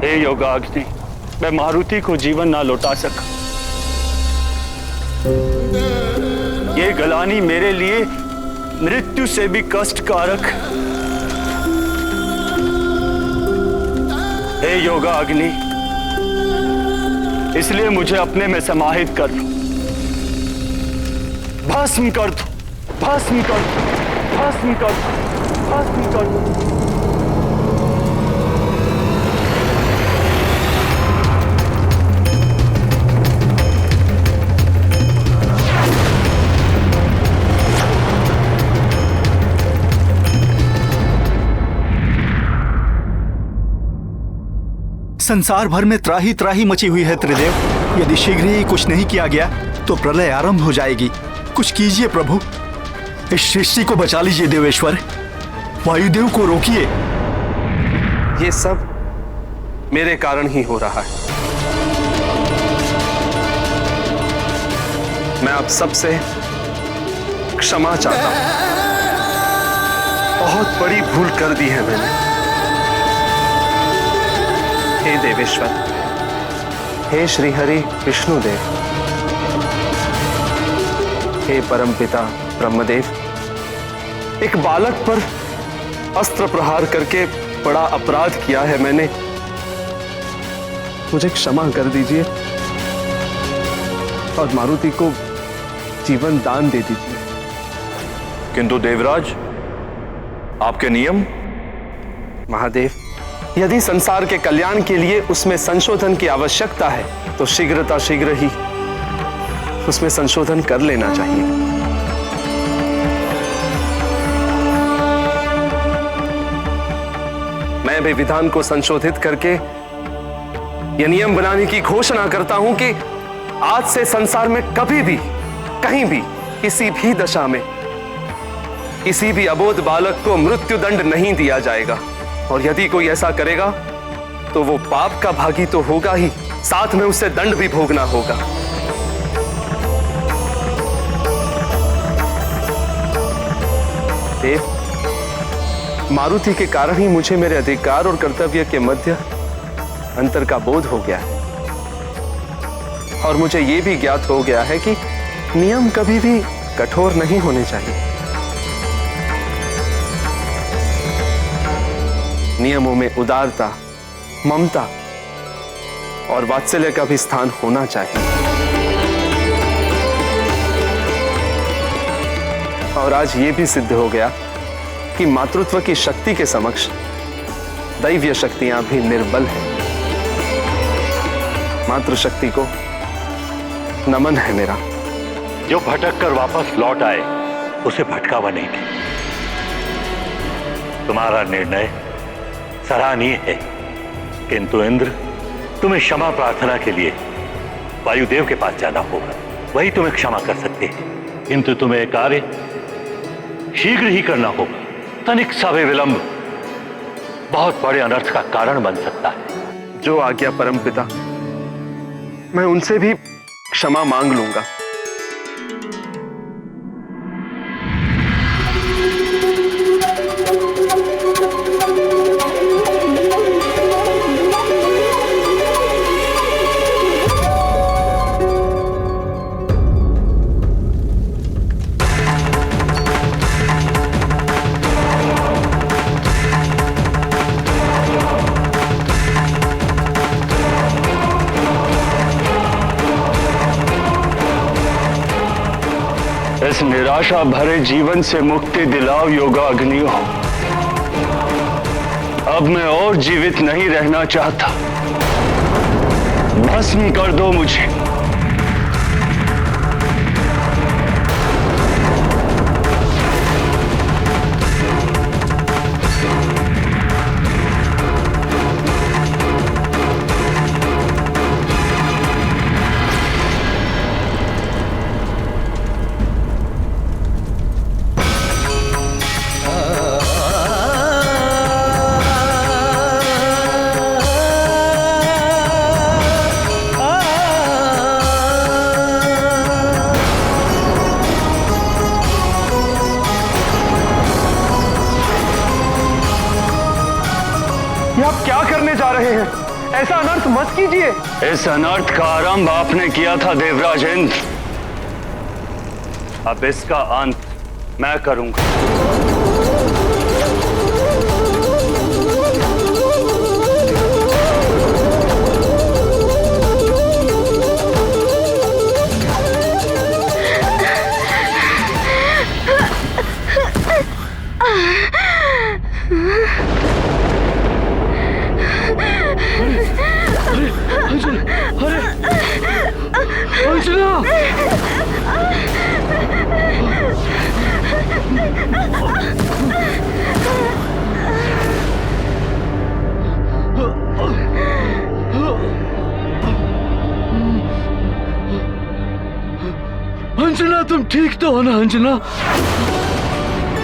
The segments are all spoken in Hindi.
हे योगाग्नि, मैं मारुति को जीवन ना लौटा सका। ये गलानी मेरे लिए मृत्यु से भी कष्टकारक। हे योगाग्नि, इसलिए मुझे अपने में समाहित कर लो, भस्म कर दो, भस्म कर दो, भस्म कर दो, भस्म कर दो। संसार भर में त्राही त्राही मची हुई है त्रिदेव। यदि शीघ्र ही कुछ नहीं किया गया तो प्रलय आरंभ हो जाएगी। कुछ कीजिए प्रभु, इस सृष्टि को बचा लीजिए देवेश्वर, वायुदेव को रोकिए। ये सब मेरे कारण ही हो रहा है। मैं आप सबसे क्षमा चाहता हूं। बहुत बड़ी भूल कर दी है मैंने। हे देवेश्वर, हे श्रीहरि विष्णुदेव, हे परमपिता ब्रह्मदेव, एक बालक पर अस्त्र प्रहार करके बड़ा अपराध किया है मैंने। मुझे क्षमा कर दीजिए और मारुति को जीवन दान दे दीजिए। किंतु देवराज, आपके नियम? महादेव, यदि संसार के कल्याण के लिए उसमें संशोधन की आवश्यकता है तो शीघ्र ही उसमें संशोधन कर लेना चाहिए। मैं भी विधान को संशोधित करके यह नियम बनाने की घोषणा करता हूं कि आज से संसार में कभी भी, कहीं भी, किसी भी दशा में किसी भी अबोध बालक को मृत्युदंड नहीं दिया जाएगा। और यदि कोई ऐसा करेगा तो वो पाप का भागी तो होगा ही, साथ में उसे दंड भी भोगना होगा। देव, मारुति के कारण ही मुझे मेरे अधिकार और कर्तव्य के मध्य अंतर का बोध हो गया है। और मुझे यह भी ज्ञात हो गया है कि नियम कभी भी कठोर नहीं होने चाहिए। नियमों में उदारता, ममता और वात्सल्य का भी स्थान होना चाहिए। और आज यह भी सिद्ध हो गया कि मातृत्व की शक्ति के समक्ष दैवीय शक्तियां भी निर्बल हैं। मातृशक्ति को नमन है मेरा। जो भटक कर वापस लौट आए उसे भटकावा नहीं दे। तुम्हारा निर्णय सराहनीय है, किंतु इंद्र, तुम्हें क्षमा प्रार्थना के लिए वायुदेव के पास जाना होगा। वही तुम्हें क्षमा कर सकते हैं, किंतु तुम्हें कार्य शीघ्र ही करना होगा। तनिक सा भी विलंब बहुत बड़े अनर्थ का कारण बन सकता है। जो आज्ञा परमपिता, मैं उनसे भी क्षमा मांग लूंगा। इस निराशा भरे जीवन से मुक्ति दिलाओ योगाग्नियों। अब मैं और जीवित नहीं रहना चाहता। भस्म कर दो मुझे। ये आप क्या करने जा रहे हैं? ऐसा अनर्थ मत कीजिए। इस अनर्थ का आरंभ आपने किया था देवराज इंद्र, अब इसका अंत मैं करूंगा। अंजना, तुम ठीक तो हो ना अंजना?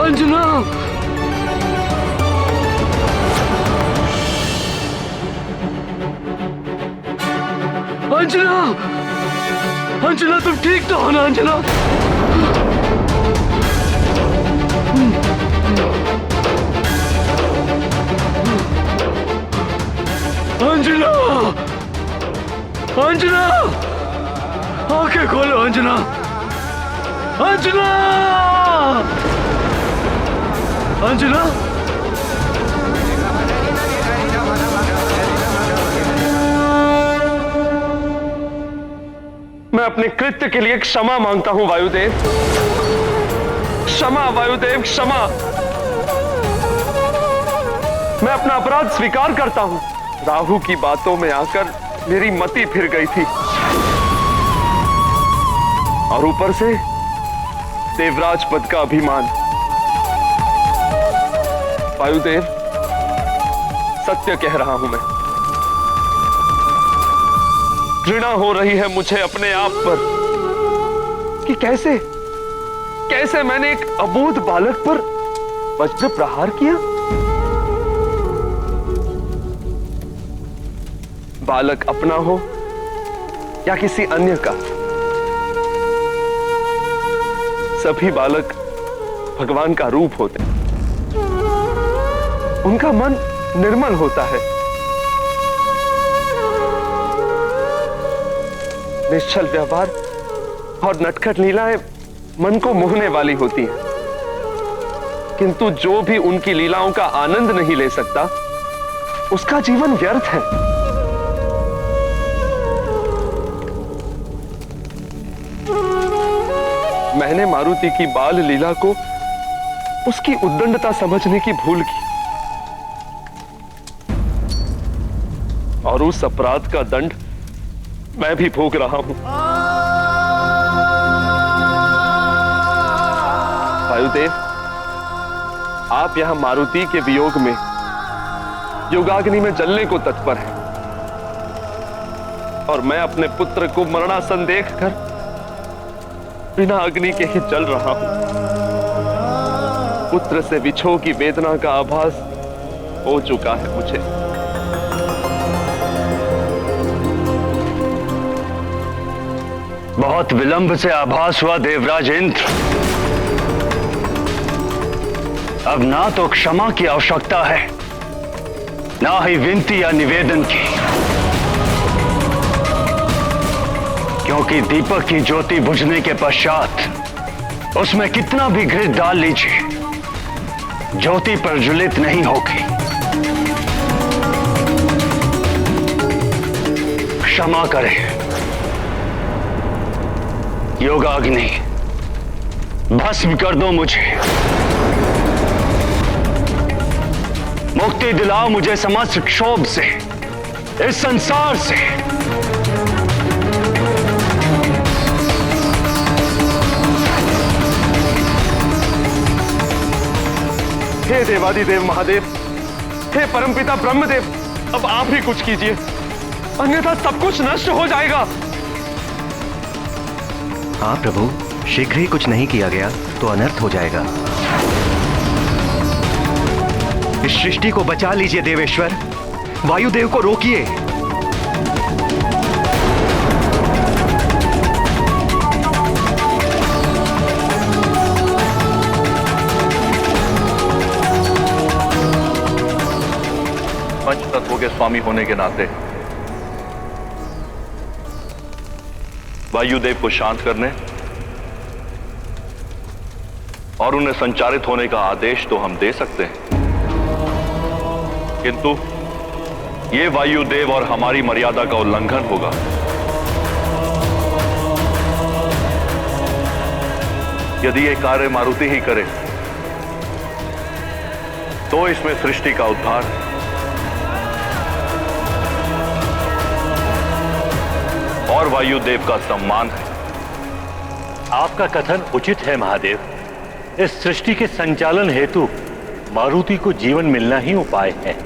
अंजना, अंजना, अंजना, तुम ठीक तो हो ना अंजना? अंजना, अंजना, आंखें खोलो अंजना, अंजना, अंजना। मैं अपने कृत्य के लिए क्षमा मांगता हूं वायुदेव। क्षमा वायुदेव, क्षमा। मैं अपना अपराध स्वीकार करता हूं। राहु की बातों में आकर मेरी मति फिर गई थी, और ऊपर से देवराज पद का अभिमान। वायुदेव, सत्य कह रहा हूं मैं। घृणा हो रही है मुझे अपने आप पर कि कैसे मैंने एक अबोध बालक पर वज्र प्रहार किया। बालक अपना हो या किसी अन्य का, सभी बालक भगवान का रूप होते हैं। उनका मन निर्मल होता है, निश्चल व्यवहार और नटखट लीलाएं मन को मोहने वाली होती हैं, किंतु जो भी उनकी लीलाओं का आनंद नहीं ले सकता, उसका जीवन व्यर्थ है। मैंने मारुति की बाल लीला को उसकी उद्दंडता समझने की भूल की, और उस अपराध का दंड मैं भी भोग रहा हूं। वायुदेव, आप यहां मारुति के वियोग में योगाग्नि में जलने को तत्पर हैं, और मैं अपने पुत्र को मरणासन देखकर बिना अग्नि के ही जल रहा हूं। पुत्र से विछोह की वेदना का आभास हो चुका है मुझे। बहुत विलंब से आभास हुआ देवराज इंद्र। अब ना तो क्षमा की आवश्यकता है, ना ही विनती या निवेदन की, क्योंकि दीपक की ज्योति बुझने के पश्चात उसमें कितना भी घृत डाल लीजिए, ज्योति प्रज्वलित नहीं होगी। क्षमा करें योगाग्नि, भस्म कर दो मुझे, मुक्ति दिलाओ मुझे समस्त क्षोभ से, इस संसार से। हे देवादिदेव महादेव, हे परमपिता ब्रह्मदेव, अब आप ही कुछ कीजिए, अन्यथा सब कुछ नष्ट हो जाएगा। हाँ प्रभु, शीघ्र ही कुछ नहीं किया गया तो अनर्थ हो जाएगा। इस सृष्टि को बचा लीजिए देवेश्वर, वायुदेव को रोकिए। पंच तत्वों के स्वामी होने के नाते वायुदेव को शांत करने और उन्हें संचारित होने का आदेश तो हम दे सकते हैं, किंतु यह वायुदेव और हमारी मर्यादा का उल्लंघन होगा। यदि यह कार्य मारुति ही करे तो इसमें सृष्टि का उद्धार और वायुदेव का सम्मान है। आपका कथन उचित है महादेव। इस सृष्टि के संचालन हेतु मारुति को जीवन मिलना ही उपाय है।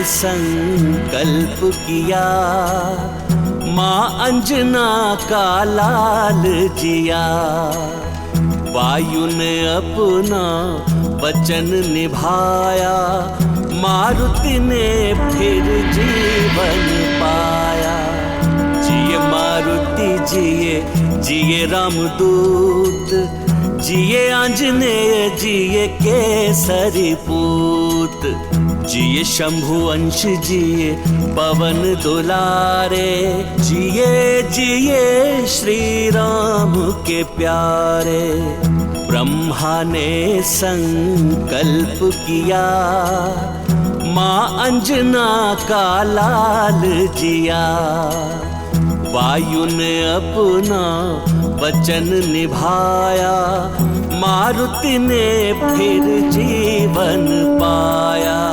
संकल्प किया, माँ अंजना का लाल जिया। वायु ने अपना वचन निभाया, मारुति ने फिर जीवन पाया। जिए मारुति जिए, जिए रामदूत, जिए आंजनेय, जिए केसरी पूत। जिए शंभु अंश, जिए पवन दुलारे, जिए जिए श्री राम के प्यारे। ब्रह्मा ने संकल्प किया, माँ अंजना का लाल जिया। वायु ने अपना वचन निभाया, मारुति ने फिर जीवन पाया।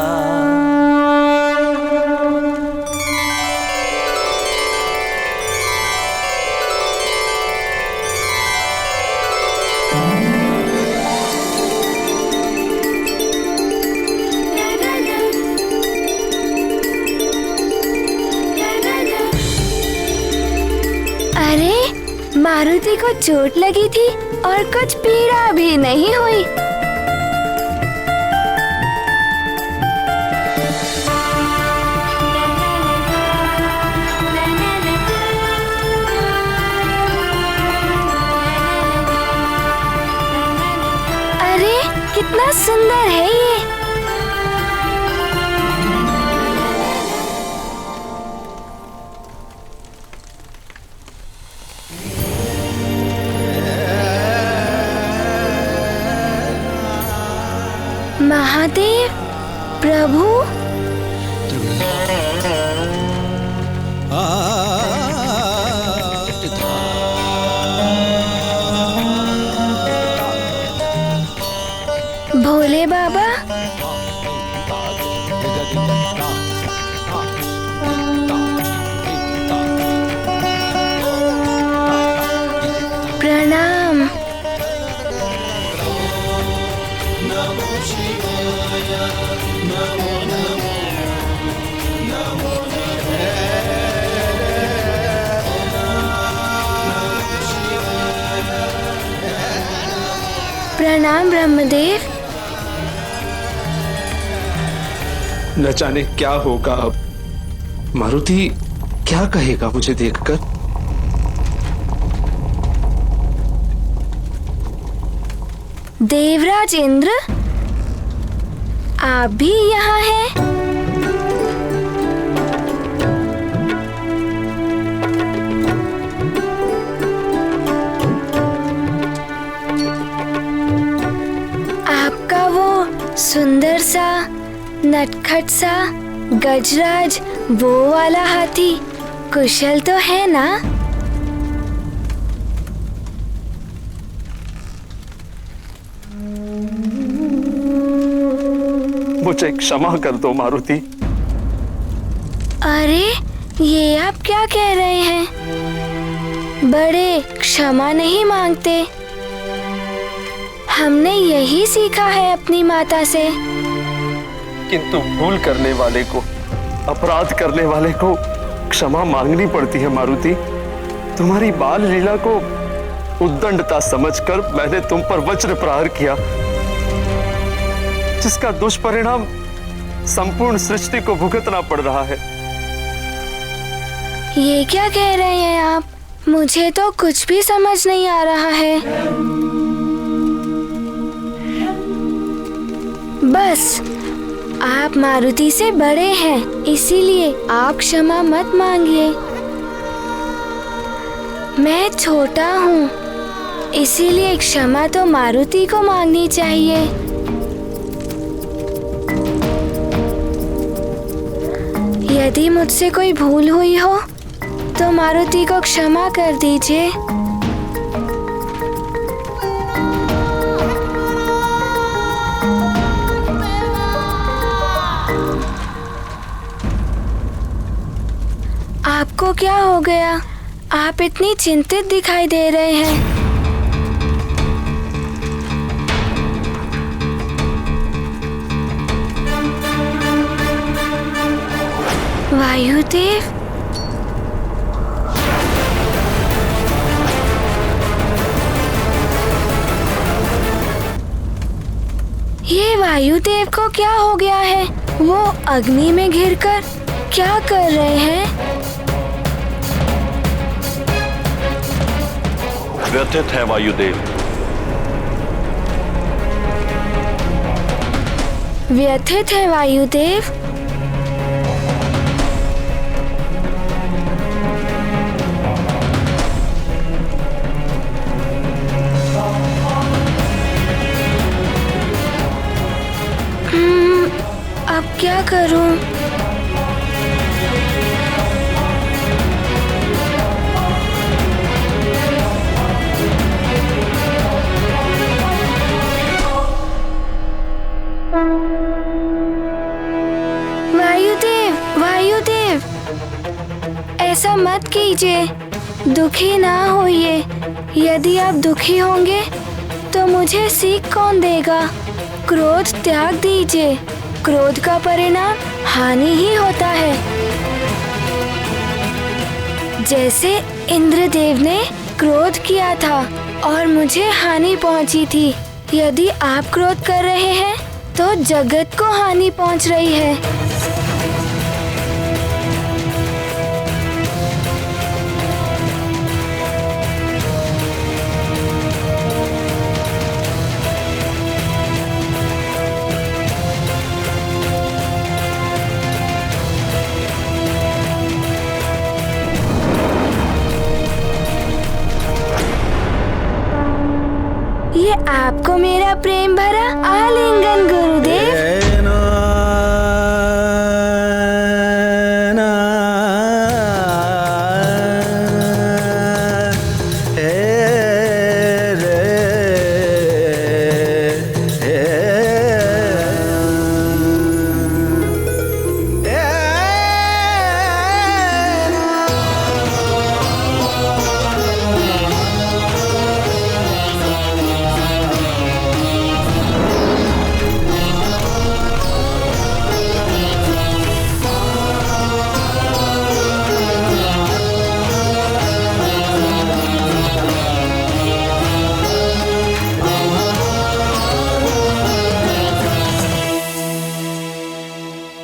मारुति को चोट लगी थी और कुछ पीड़ा भी नहीं हुई। अरे कितना सुंदर है ये। महादेव प्रभु, भोले बाबा, प्रणाम। प्रणाम ब्रह्मदेव। न जाने क्या होगा अब। मारुति क्या कहेगा मुझे देखकर? देवराज इंद्र, आप भी यहाँ हैं? आपका वो सुंदर सा नटखट सा गजराज वो वाला हाथी कुशल तो है ना? मुझे क्षमा कर दो मारुति। अरे ये आप क्या कह रहे हैं? बड़े क्षमा नहीं मांगते। हमने यही सीखा है अपनी माता से। किंतु भूल करने वाले को, अपराध करने वाले को क्षमा मांगनी पड़ती है मारुति। तुम्हारी बाल लीला को उद्दंडता समझकर मैंने तुम पर वज्र प्रहार किया, जिसका दुष्परिणाम संपूर्ण सृष्टि को भुगतना पड़ रहा है। ये क्या कह रहे हैं आप? मुझे तो कुछ भी समझ नहीं आ रहा है। बस आप मारुति से बड़े हैं, इसीलिए आप क्षमा मत मांगिए। मैं छोटा हूँ, इसीलिए क्षमा तो मारुति को मांगनी चाहिए। यदि मुझसे कोई भूल हुई हो तो मारुति को क्षमा कर दीजिए। आपको क्या हो गया? आप इतनी चिंतित दिखाई दे रहे हैं। वायुदेव, ये वायुदेव को क्या हो गया है? वो अग्नि में घिरकर क्या कर रहे हैं? व्यथित है वायुदेव। व्यथित है वायुदेव। अब क्या करूं? वायुदेव, वायुदेव, ऐसा मत कीजिए। दुखी ना होइए। यदि आप दुखी होंगे तो मुझे सीख कौन देगा? क्रोध त्याग दीजिए। क्रोध का परिणाम हानि ही होता है। जैसे इंद्रदेव ने क्रोध किया था और मुझे हानि पहुंची थी। यदि आप क्रोध कर रहे हैं तो जगत को हानि पहुंच रही है। ये आपको मेरा प्रेम भरा आलिंगन गुरुदेव।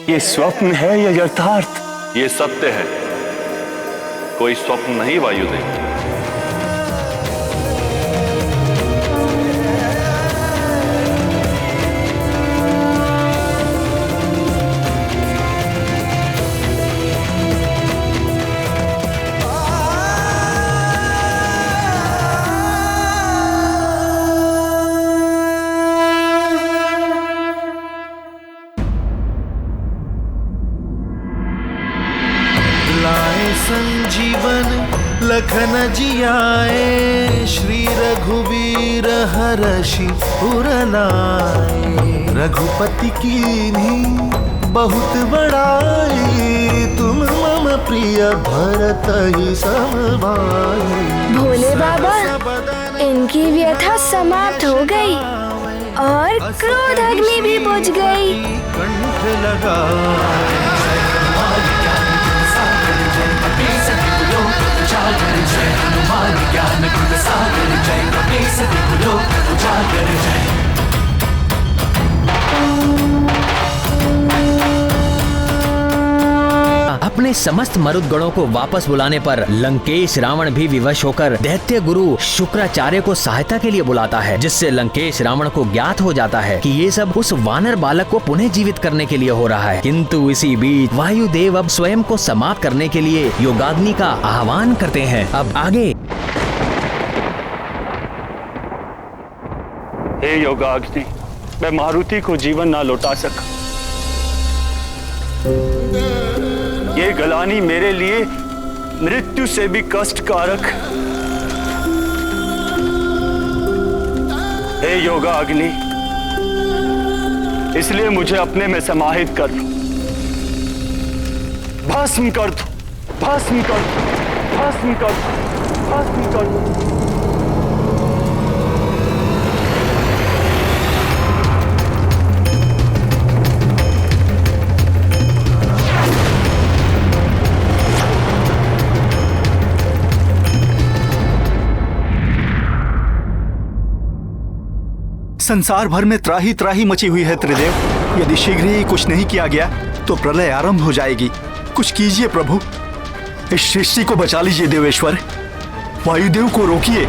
ये स्वप्न है या यथार्थ? ये सत्य है, कोई स्वप्न नहीं वायुदेव। संजीवन लखन जियाए, श्री रघुवीर हरषि उर लाए। रघुपति कीन्ही बहुत बड़ाई, तुम मम प्रिय भरत ही सम भाई। भोले बाबा, इनकी व्यथा समाप्त हो गई और क्रोध अग्नि भी बुझ गई। कंठ लगा अपने समस्त मरुद गणों को वापस बुलाने पर लंकेश रावण भी विवश होकर दैत्य गुरु शुक्राचार्य को सहायता के लिए बुलाता है, जिससे लंकेश रावण को ज्ञात हो जाता है कि ये सब उस वानर बालक को पुनः जीवित करने के लिए हो रहा है। किंतु इसी बीच वायुदेव अब स्वयं को समाप्त करने के लिए योगाग्नि का आह्वान करते हैं। अब आगे। हे योगाग्नि, मैं मारुति को जीवन ना लौटा सका। ये गलानी मेरे लिए मृत्यु से भी कष्टकारक। हे योगाग्नि, इसलिए मुझे अपने में समाहित कर लो, भस्म कर दो, भस्म कर दो, भस्म कर दो, भस्म कर दो। संसार भर में त्राही त्राही मची हुई है त्रिदेव। यदि शीघ्र ही कुछ नहीं किया गया तो प्रलय आरंभ हो जाएगी। कुछ कीजिए प्रभु, इस सृष्टि को बचा लीजिए देवेश्वर। वायुदेव को रोकिए।